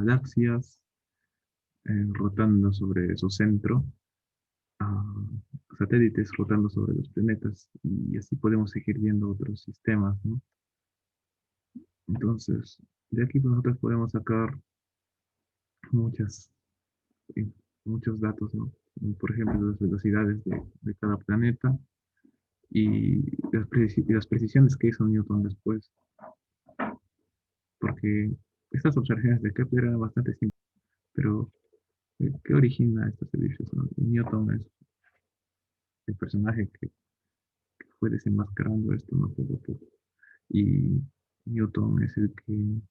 galaxias rotando sobre su centro, a satélites rotando sobre los planetas, y así podemos seguir viendo otros sistemas, ¿no? Entonces, de aquí pues, nosotros podemos sacar muchas, eh, muchos datos, ¿no? Por ejemplo, las velocidades de cada planeta y y las precisiones que hizo Newton después, porque estas observaciones de Kepler eran bastante simples, pero ¿qué origina estos servicios, no? Y Newton es el personaje que fue desenmascarando esto, ¿no? Poco a poco. Y Newton es el que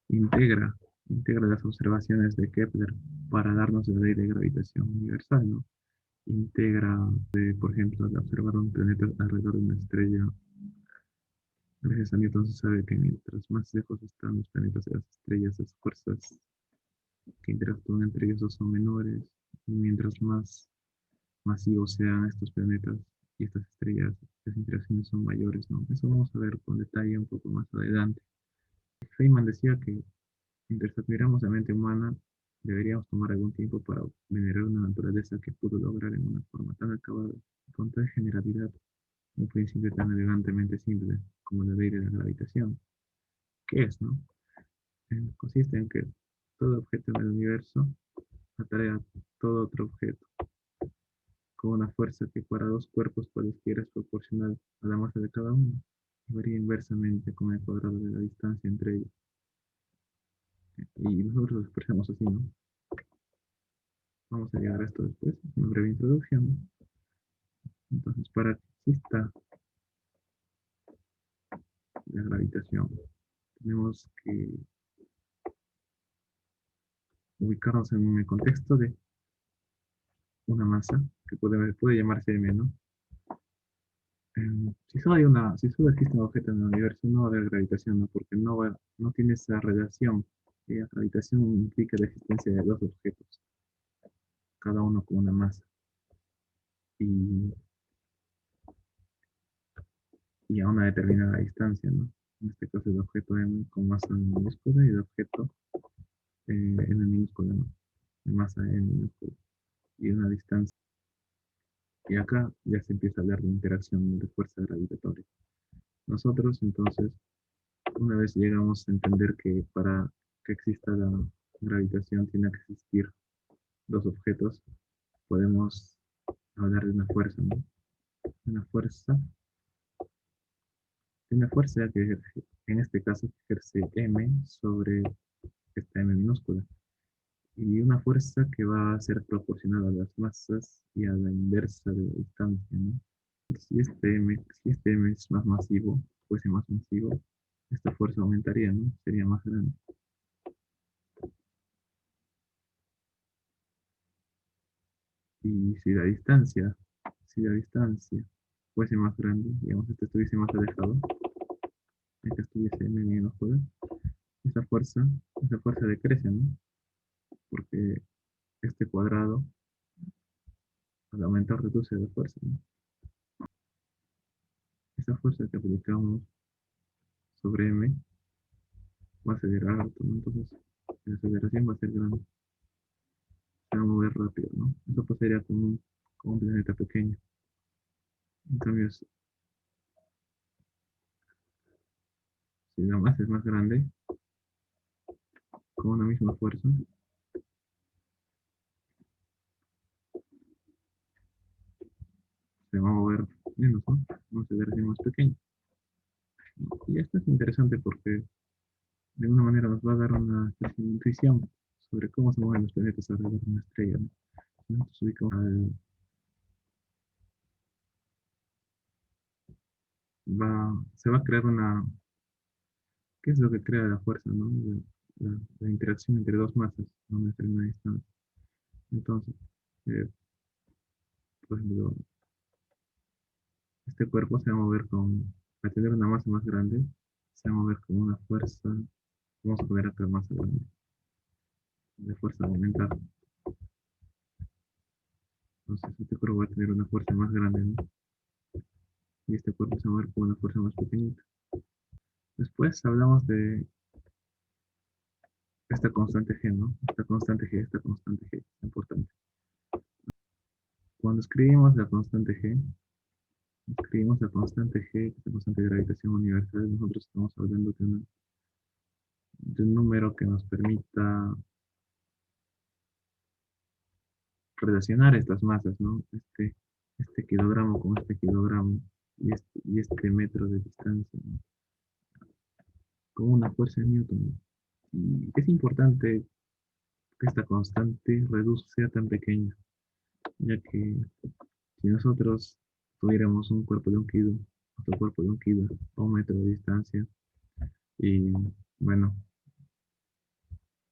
integra, integra las observaciones de Kepler para darnos la ley de gravitación universal, ¿no? Integra, por ejemplo, al observar un planeta alrededor de una estrella. Gracias a Newton se sabe que mientras más lejos están los planetas de las estrellas, las fuerzas que interactúan entre ellos son menores, y mientras más masivos sean estos planetas y estas estrellas, las interacciones son mayores, ¿no? Eso vamos a ver con detalle un poco más adelante. Feynman decía que mientras admiramos la mente humana, deberíamos tomar algún tiempo para venerar una naturaleza que pudo lograr en una forma tan acabada y con tal generalidad un principio tan elegantemente simple como la ley de la gravitación. ¿Qué es, no? Consiste en que todo objeto en el universo atrae a todo otro objeto con una fuerza que para dos cuerpos cualesquiera es proporcional a la masa de cada uno y varía inversamente con el cuadrado de la distancia entre ellos. Y nosotros lo expresamos así, ¿no? Vamos a llegar a esto después, una breve introducción. Entonces, para que exista la gravitación, tenemos que ubicarnos en el contexto de una masa que puede llamarse M, ¿no? Si solo existe un objeto en el universo, no va a haber gravitación, ¿no? Porque no tiene esa relación. La gravitación implica la existencia de dos objetos, cada uno con una masa. Y, y a una determinada distancia, ¿no? En este caso el objeto M con masa minúscula y el objeto M minúscula, ¿no? De masa M minúscula. Y una distancia. Y acá ya se empieza a hablar de interacción de fuerza gravitatoria. Nosotros, entonces, una vez llegamos a entender que para que exista la gravitación tiene que existir dos objetos, podemos hablar de una fuerza, ¿no? Una fuerza, una fuerza que en este caso ejerce M sobre esta M minúscula. Y una fuerza que va a ser proporcional a las masas y a la inversa de la distancia, ¿no? Si este M es más masivo, fuese más masivo, esta fuerza aumentaría, ¿no? Sería más grande. Y si la distancia fuese más grande, digamos, este estuviese más alejado, este estuviese en menos poder, esa fuerza decrece, ¿no? Porque este cuadrado, al aumentar, reduce la fuerza, ¿no? Esa fuerza que aplicamos sobre M va a acelerar harto, ¿no? Entonces, la aceleración va a ser grande, se va a mover rápido, ¿no? Eso pasaría como un planeta pequeño. En cambio, si la masa es más grande, con una misma fuerza, se va a mover menos, ¿no? Una aceleración más pequeña. Y esto es interesante porque de alguna manera nos va a dar una especie de intuición sobre cómo se mueven los planetas alrededor de una estrella, ¿no? Nosotros se va a crear ¿qué es lo que crea la fuerza, no? La interacción entre dos masas a una determinada distancia. Entonces, eh, por ejemplo, este cuerpo se va a mover al tener una masa más grande, se va a mover con una fuerza, vamos a poner acá masa grande, de fuerza aumentada. Entonces, este cuerpo va a tener una fuerza más grande, ¿no? Y este cuerpo se va a mover con una fuerza más pequeñita. Después hablamos de esta constante G, ¿no? Esta constante G, es importante. Cuando escribimos la constante G, que es la constante de gravitación universal, nosotros estamos hablando de un número que nos permita relacionar estas masas, ¿no? Este kilogramo con este kilogramo y este metro de distancia, ¿no? Con una fuerza de Newton. Y es importante que esta constante sea tan pequeña, ya que si nosotros tuviéramos un cuerpo de un kilo, otro cuerpo de un kilo, a un metro de distancia, y bueno,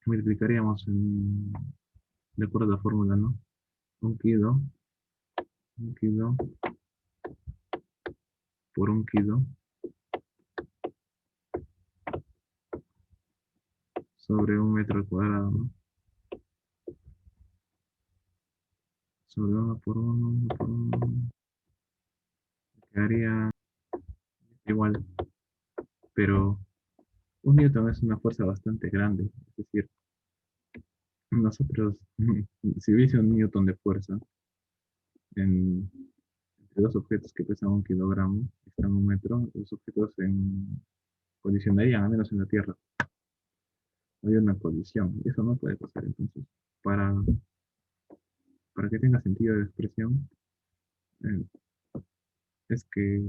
multiplicaríamos de acuerdo a la fórmula, ¿no? Un kilo, un kilo por un kilo sobre un metro al cuadrado, ¿no? Sobre uno por uno, quedaría igual, pero un newton es una fuerza bastante grande, es decir, nosotros, si hubiese un newton de fuerza en, entre dos objetos que pesan un kilogramo, están un metro, los objetos colisionarían, al menos en la Tierra. Hay una colisión, y eso no puede pasar. Entonces, para, para que tenga sentido de expresión, eh, es que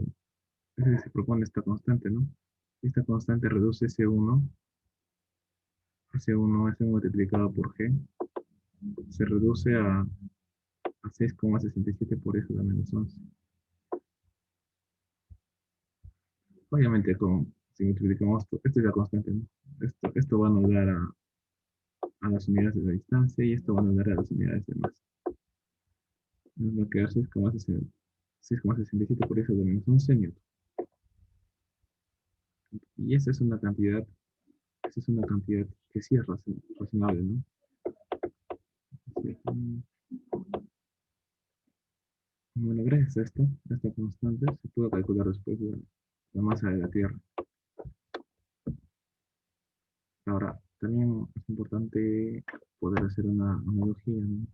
se propone esta constante, ¿no? Esta constante reduce ese uno multiplicado por g, se reduce a 6,67 por eso la menos 11. Obviamente, si multiplicamos esto, esta es la constante, ¿no? Esto va a anular a las unidades de la distancia y esto va a anular a las unidades de masa. Nos va a quedar 6,67 por eso de menos 11 newton. Y esa es una cantidad que sí es razonable, ¿no? Sí. Bueno, gracias a esta constante, se pudo calcular después la masa de la Tierra. Ahora, también es importante poder hacer una analogía, ¿no?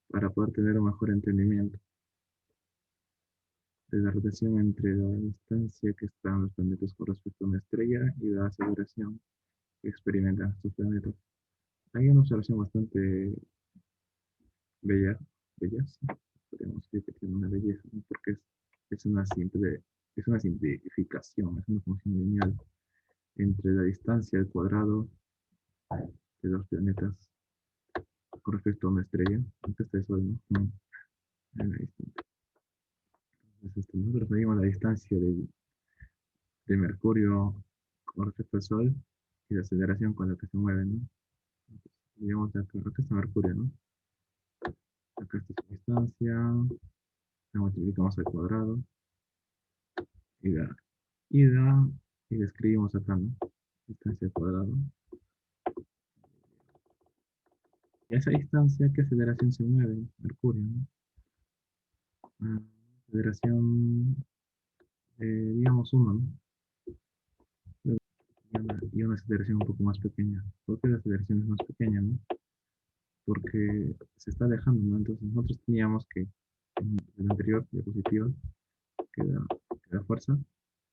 Para poder tener un mejor entendimiento de la relación entre la distancia que están los planetas con respecto a una estrella y la aceleración que experimentan estos planetas. Hay una observación bastante bella, bellas, podríamos decir que tiene una belleza, ¿no? Porque es una simplificación, es una función lineal entre la distancia al cuadrado de los planetas con respecto a una estrella, aunque este es Sol, ¿no? En la distancia. Entonces, nosotros medimos la distancia de Mercurio con respecto al Sol y la aceleración con la que se mueve, ¿no? Entonces, digamos acá está Mercurio, ¿no? Acá está su distancia, la multiplicamos al cuadrado y la escribimos acá, ¿no? Distancia al cuadrado. Y a esa distancia, ¿qué aceleración se mueve? Mercurio, ¿no? Aceleración, digamos, 1, ¿no? Y una aceleración un poco más pequeña. ¿Por qué la aceleración es más pequeña, no? Porque se está alejando, ¿no? Entonces nosotros teníamos que, en la anterior diapositiva, que la fuerza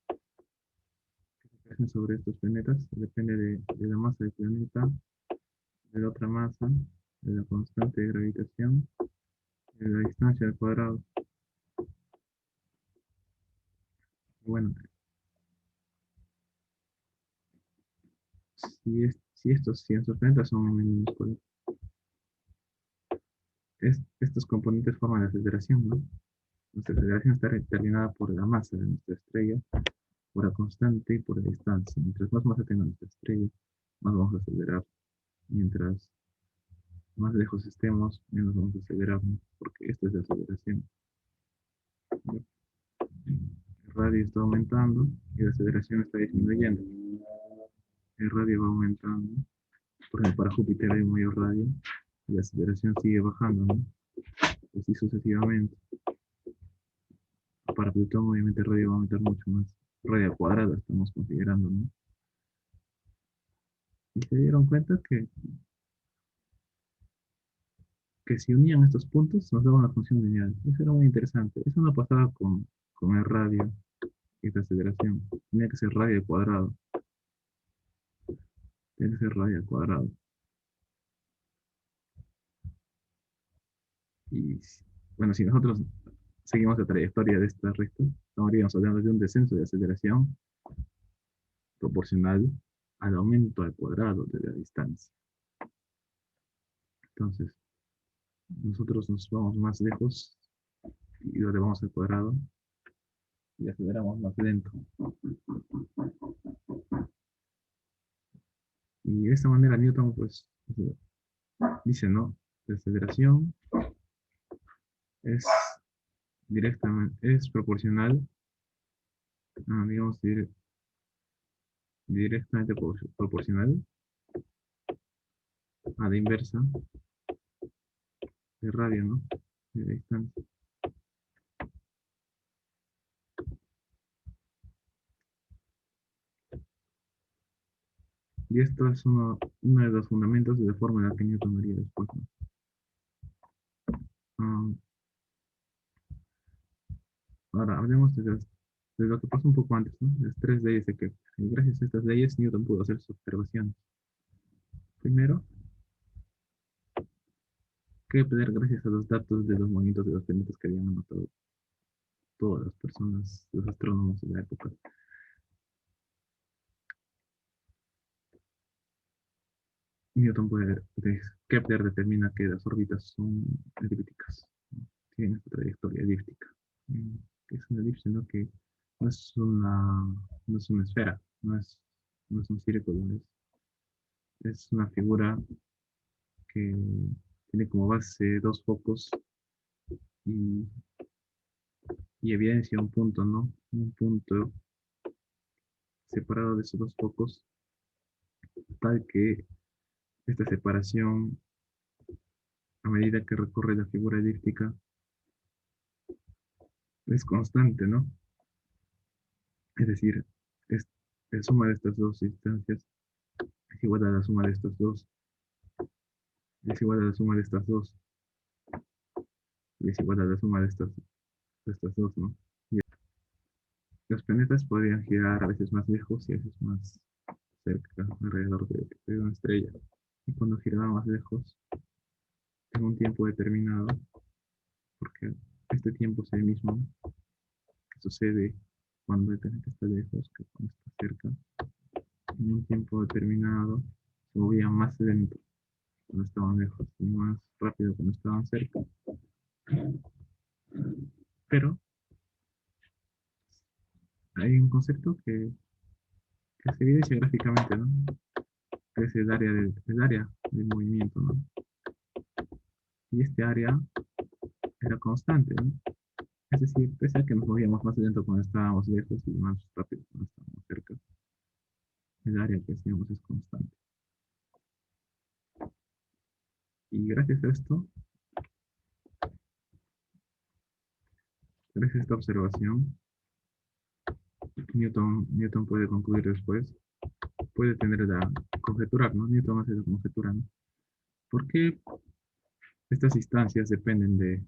que se ejerce sobre estos planetas depende de la masa del planeta, de la otra masa, de la constante de gravitación, de la distancia al cuadrado. Y bueno, si estos planetas son minúsculos, estos componentes forman la aceleración, ¿no? Nuestra aceleración está determinada por la masa de nuestra estrella, por la constante y por la distancia. Mientras más masa tenga nuestra estrella, más vamos a acelerar. Mientras más lejos estemos, menos vamos a acelerar, ¿no? Porque esta es la aceleración. El radio está aumentando y la aceleración está disminuyendo. El radio va aumentando. Por ejemplo, para Júpiter hay un mayor radio y la aceleración sigue bajando, ¿no? Así sucesivamente. Para Plutón, obviamente, el radio va a aumentar mucho más. Radio al cuadrado estamos considerando, ¿no? Y se dieron cuenta que si unían estos puntos nos daba una función lineal. Eso era muy interesante. Eso no pasaba con el radio y la aceleración. Tenía que ser radio al cuadrado. Tenía que ser radio al cuadrado. Y bueno, si nosotros seguimos la trayectoria de esta recta, estaríamos hablando de un descenso de aceleración proporcional al aumento al cuadrado de la distancia. Entonces, nosotros nos vamos más lejos y lo elevamos al cuadrado y aceleramos más lento. Y de esta manera Newton pues dice, ¿no? La aceleración es directamente, es proporcional, digamos, directamente proporcional a la inversa de radio, ¿no? De la distancia. Y esto es uno de los fundamentos de la fórmula que Newton haría después, ¿no? Ah, ahora hablemos de lo que pasó un poco antes, ¿no? Las tres leyes de Kepler. Y gracias a estas leyes Newton pudo hacer sus observaciones. Primero, Kepler, gracias a los datos de los movimientos de los planetas que habían anotado todas las personas, los astrónomos de la época, Newton puede, Kepler determina que las órbitas son elípticas, ¿no? Tienen esta trayectoria elíptica. Mm, Es una elipse, ¿no? Que no es una, no es una esfera, no es un círculo, es una figura que tiene como base dos focos y, y evidencia un punto, ¿no? Un punto separado de esos dos focos, tal que esta separación, a medida que recorre la figura elíptica, es constante, ¿no? Es decir, es, la suma de estas dos distancias es igual a la suma de estos dos, es igual a la suma de estas dos, y es igual a la suma de estas dos, ¿no? Y los planetas podrían girar a veces más lejos y a veces más cerca, alrededor de una estrella. Y cuando giraban más lejos, en un tiempo determinado, porque este tiempo es el mismo que sucede cuando el planeta está lejos que cuando está cerca, en un tiempo determinado se movían más lento cuando estaban lejos y más rápido cuando estaban cerca. Pero hay un concepto que se evidencia gráficamente, ¿no? Que es el área del movimiento, ¿no? Y este área era constante, ¿no? Es decir, pese a que nos movíamos más lento cuando estábamos lejos y más rápido cuando estábamos cerca, el área que hacíamos es constante. Y gracias a esto, gracias a esta observación, Newton puede concluir después, puede tener la conjeturar, ¿no? Newton hace la conjetura, ¿no? ¿Por qué estas instancias dependen de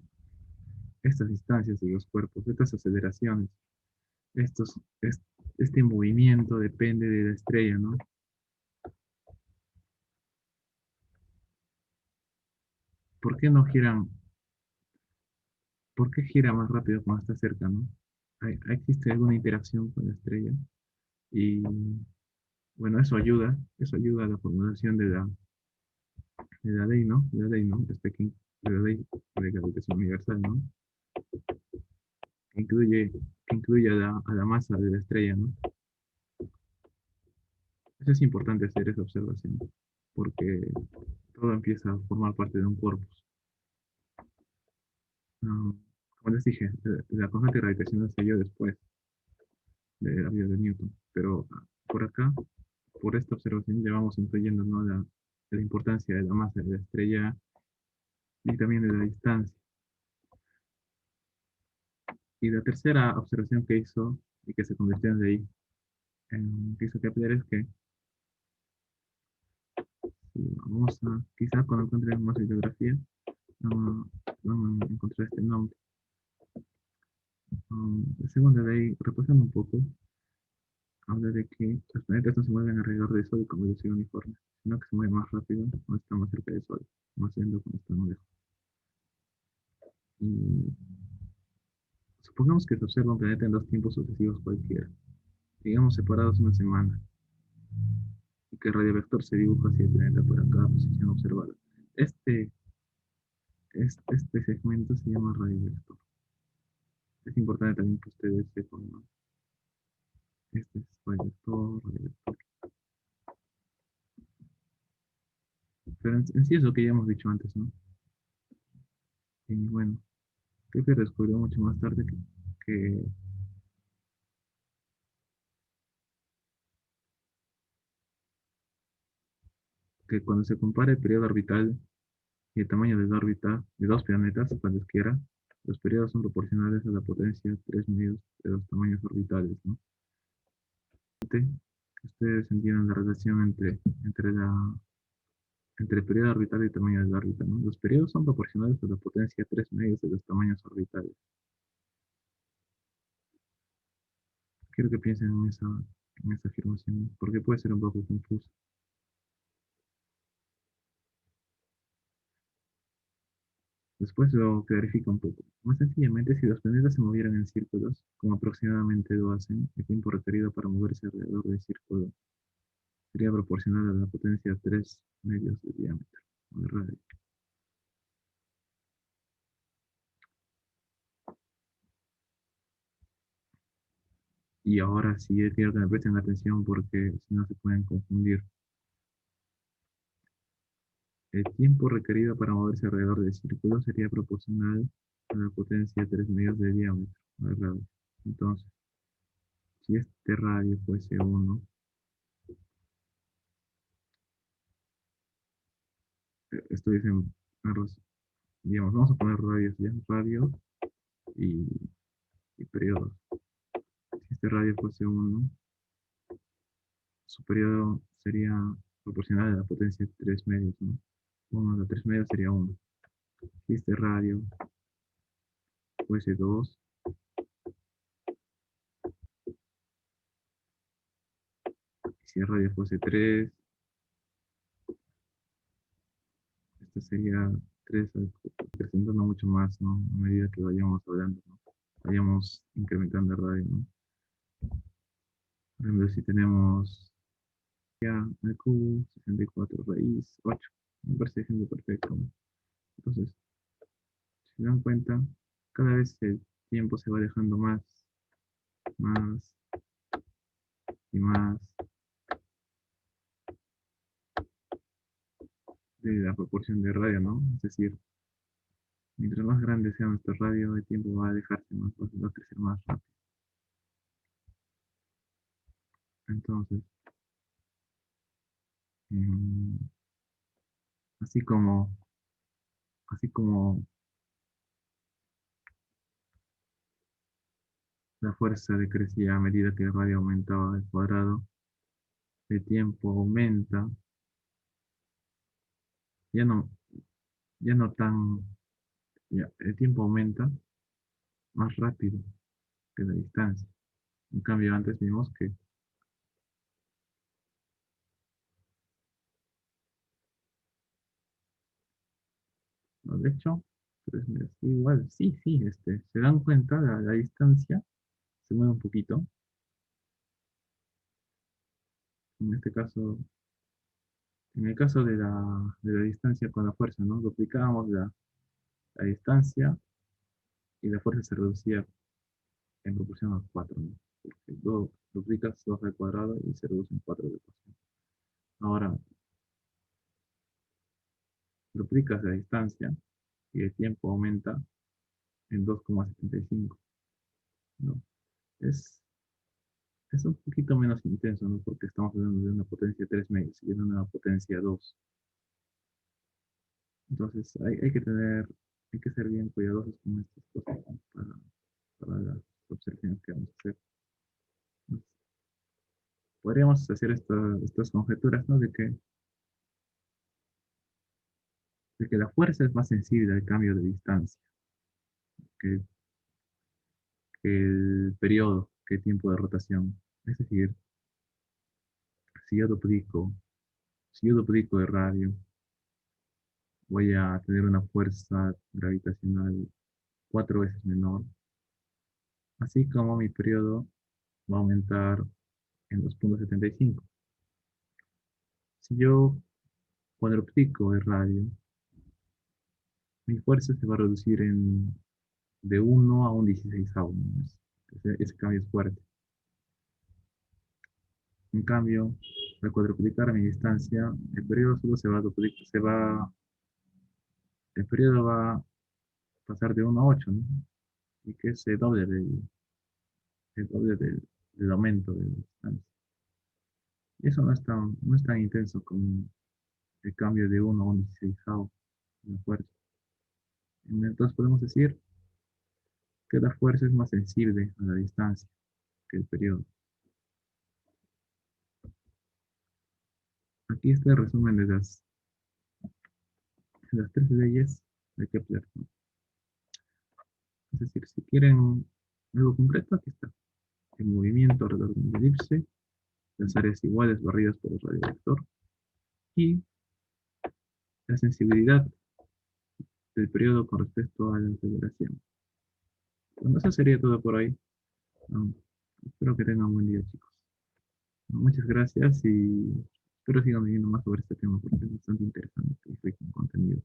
estas instancias de los cuerpos, de estas aceleraciones? Estos, es- este movimiento depende de la estrella, ¿no? ¿Por qué no giran? ¿Por qué gira más rápido cuando está cerca, no? ¿Existe alguna interacción con la estrella? Y bueno, eso ayuda a la formulación de la ley, ¿no? De la ley, ¿no? De la ley de gravitación universal, ¿no? Que incluye, que incluye a la masa de la estrella, ¿no? Eso es importante hacer esa observación, porque todo empieza a formar parte de un corpus. Ah, como les dije, la constante gravitacional se dio después de la vida de Newton, pero por acá, por esta observación, ya vamos incluyendo, ¿no? La importancia de la masa de la estrella y también de la distancia. Y la tercera observación que hizo y que se convirtió en ley, que hizo Kepler es que Vamos a, quizá cuando encuentren más bibliografía, van a encontrar este nombre. La segunda de ahí, repasando un poco, habla de que los planetas no se mueven alrededor del Sol como velocidad uniforme, sino que se mueven más rápido cuando están más cerca del Sol, más lento cuando están muy lejos. Y supongamos que se observa un planeta en dos tiempos sucesivos cualquiera, digamos separados una semana, y que el radio vector se dibuja hacia el planeta para cada posición observada. Este, este segmento se llama radio vector. Es importante también que ustedes sepan, ¿no? Este es radio vector, radio vector. Pero en sí es lo que ya hemos dicho antes, ¿no? Y bueno, creo que descubrió mucho más tarde que, que cuando se compara el periodo orbital y el tamaño de la órbita de dos planetas, cualesquiera, los periodos son proporcionales a la potencia 3 medios de los tamaños orbitales, ¿no? Que ustedes entiendan la relación entre el periodo orbital y el tamaño de la órbita, ¿no? Los periodos son proporcionales a la potencia 3 medios de los tamaños orbitales. Quiero que piensen en esa afirmación, porque puede ser un poco confuso. Después lo clarifica un poco. Más sencillamente, si los planetas se movieran en círculos, como aproximadamente lo hacen, el tiempo requerido para moverse alrededor del círculo sería proporcional a la potencia 3 medios de diámetro, o de radio. Y ahora sí, quiero que me presten atención porque si no se pueden confundir. El tiempo requerido para moverse alrededor del círculo sería proporcional a la potencia 3 medios de diámetro, o de radio. Entonces, si este radio fuese 1, esto dicen, digamos, vamos a poner radios ya, radio y, y periodos. Si este radio fuese 1, su periodo sería proporcional a la potencia 3 medios, ¿no? 1 a la 3 medios sería 1. Si este radio fuese 2, si el radio fuese 3, esto sería 3, presentando mucho más, ¿no? A medida que vayamos hablando, ¿no? Vayamos incrementando el radio, ¿no? Por ejemplo, si tenemos ya al cubo, 64 raíz 8, me parece ejemplo perfecto, ¿no? Entonces, si se dan cuenta, cada vez el tiempo se va dejando más y más de la proporción de radio, ¿no? Es decir, mientras más grande sea nuestro radio, el tiempo va a dejarse más, va a crecer más rápido. Entonces, mm, así como, así como la fuerza decrecía a medida que el radio aumentaba al cuadrado, el tiempo aumenta, ya no, ya no tan, ya, el tiempo aumenta más rápido que la distancia. En cambio, antes vimos que, no, de hecho, pues, igual, sí, sí, se dan cuenta, la distancia se mueve un poquito. En este caso, en el caso de la distancia con la fuerza, ¿no? Duplicábamos la distancia y la fuerza se reducía en proporción a 4, ¿no? Porque duplicas 2 al cuadrado y se reduce en 4 de ecuación. Ahora, duplicas la distancia y el tiempo aumenta en 2,75, ¿no? Es, es un poquito menos intenso, ¿no? Porque estamos hablando de una potencia 3 medios y de una potencia 2. Entonces, hay que ser bien cuidadosos con estas cosas, ¿no? Para las observaciones que vamos a hacer. Podríamos hacer estas conjeturas, ¿no? De que de que la fuerza es más sensible al cambio de distancia que, que el periodo, que el tiempo de rotación. Es decir, si yo duplico, si yo duplico el radio, voy a tener una fuerza gravitacional 4 veces menor, así como mi periodo va a aumentar en 2,75. Si yo cuadruplico el radio, mi fuerza se va a reducir de 1 a 1/16. Ese cambio es fuerte. En cambio, al cuadruplicar mi distancia, el periodo solo se va a duplicar, el periodo va a pasar de 1 a 8, ¿no? Y que es el doble del aumento de la distancia. Y eso no es tan intenso como el cambio de 1 a 1/16 de la fuerza. Entonces podemos decir que la fuerza es más sensible a la distancia que el periodo. Aquí está el resumen de las tres leyes de Kepler, ¿no? Es decir, si quieren algo concreto, aquí está. El movimiento alrededor de una elipse, las áreas iguales barridas por el radiovector y la sensibilidad del periodo con respecto a la aceleración. Bueno, eso sería todo por hoy. Um, Espero que tengan un buen día, chicos. Muchas gracias y espero sigan viendo más sobre este tema porque es bastante interesante y rico en contenido.